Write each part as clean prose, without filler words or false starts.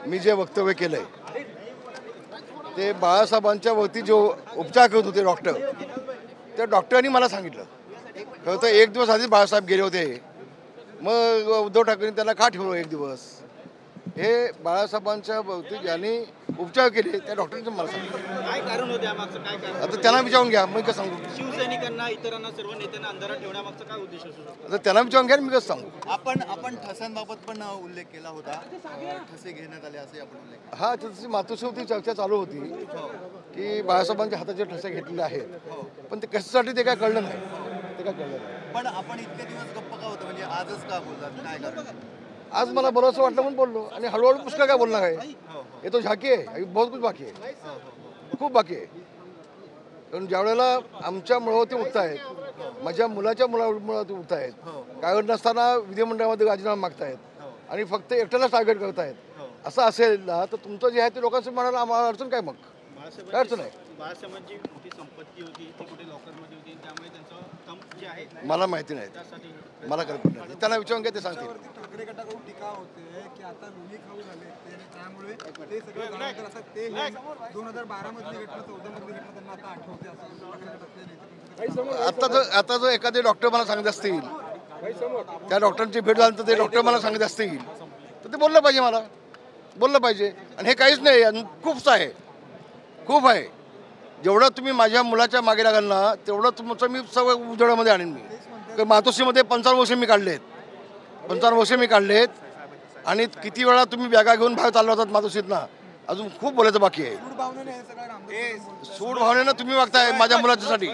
मी जे वक्तव्य केलंय ते बाळासाहेबांच्या वरती जो उपचार करत होते डॉक्टर, त्या डॉक्टरांनी मला सांगितलं. खरं तर एक दिवस आधीच बाळासाहेब गेले होते. मग उद्धव ठाकरेंनी त्यांना का ठेवलं एक दिवस? हे बाळासाहेबांच्या भोवती ज्यांनी उपचार केले त्या डॉक्टरांनी मला सांगितलं. काय कारण होते यामागचं? काय कारण? आता त्यांना विचारून घ्या, मी कसं सांगू? शिवसैनिकांना, इतरांना, सर्व नेत्यांना अंधारात ठेवण्यामागचा काय उद्देश असू शकतो? आता त्यांना विचारून घ्या, मी कसं सांगू? आपण ठस्यांबाबत पण उल्लेख केला होता. ठसे घेण्यात आले असे आपण उल्लेख. हा, त्याची मातोश्रीवरती चर्चा चालू होती की बाळासाहेबांच्या हाताचे ठसे घेतलेले आहेत, पण ते कशासाठी ते काय कळलं नाही. ते काय कळलं नाही. पण आपण इतके दिवस गप्प का होतं, म्हणजे आजच का बोलतात? काय कारण? आज मला बोलावंसं वाटलं म्हणून बोललो, आणि हळूहळू पुष्कळ काय बोलणार आहे. हे तो झाकी आहे, अभी बहुत कुछ बाकी आहे, खूप बाकी आहे. कारण ज्या वेळेला आमच्या मुळावरती उठतायत, माझ्या मुलाच्या मुळावरती उठतायत, काय नसताना विधिमंडळामध्ये राजीनामा मागतायत आणि फक्त एकट्यालाच टार्गेट करतायत, असं असेल ना तर तुमचं जे आहे ते लोकांचं म्हणायला आम्हाला अडचण काय? मग काय अडचण आहे? बाळासाहेबांची मोठी संपत्ती होती, ती कुठे लॉकरमध्ये होती, त्यामुळे त्यांचं काम जे आहे मला माहिती नाही, मला कल्पना नाही. त्यांना विचारून घ्या, ते सांगतील. ठाकरे गटाकडून टीका होते की आता लोणी खाऊ झाले त्यामुळे ते सगळे जाणवतात. असं ते 2012 मधली घटना, 14 मधली घटना त्यांना आता आठवते असं आता जर एखादे डॉक्टर मला सांगत असतील, त्या डॉक्टरांची भेट झाल्यानंतर ते डॉक्टर मला सांगत असतील तर ते बोललं पाहिजे, मला बोललं पाहिजे. आणि हे काहीच नाही, खूपच आहे, खूप आहे. जेवढं तुम्ही माझ्या मुलाच्या मागे लागाल ना तेवढं तुमचं मी सगळं उजेडामध्ये आणेन. मी मातोश्रीमध्ये 55 वर्ष मी काढलेत, 55 वर्ष मी काढलेत. आणि किती वेळा तुम्ही बॅगा घेऊन बाहेर चालला होतात मातोश्रीतना, अजून खूप बोलायचं बाकी आहे. सूड भावनेनं तुम्ही वागताय माझ्या मुलाच्यासाठी,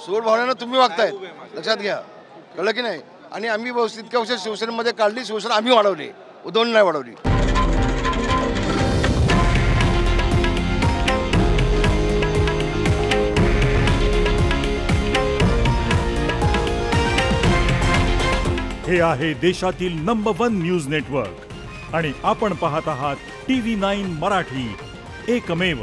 सूड भावनेनं तुम्ही वागताय, लक्षात घ्या, कळलं की नाही? आणि आम्ही इतक्या वर्ष शिवसेनेमध्ये काढली, शिवसेना आम्ही वाढवली, उद्धवने नाही वाढवली. हे आहे देशातील नंबर 1 न्यूज नेटवर्क आणि आपण पाहत आहात TV9 मराठी, एकमेव.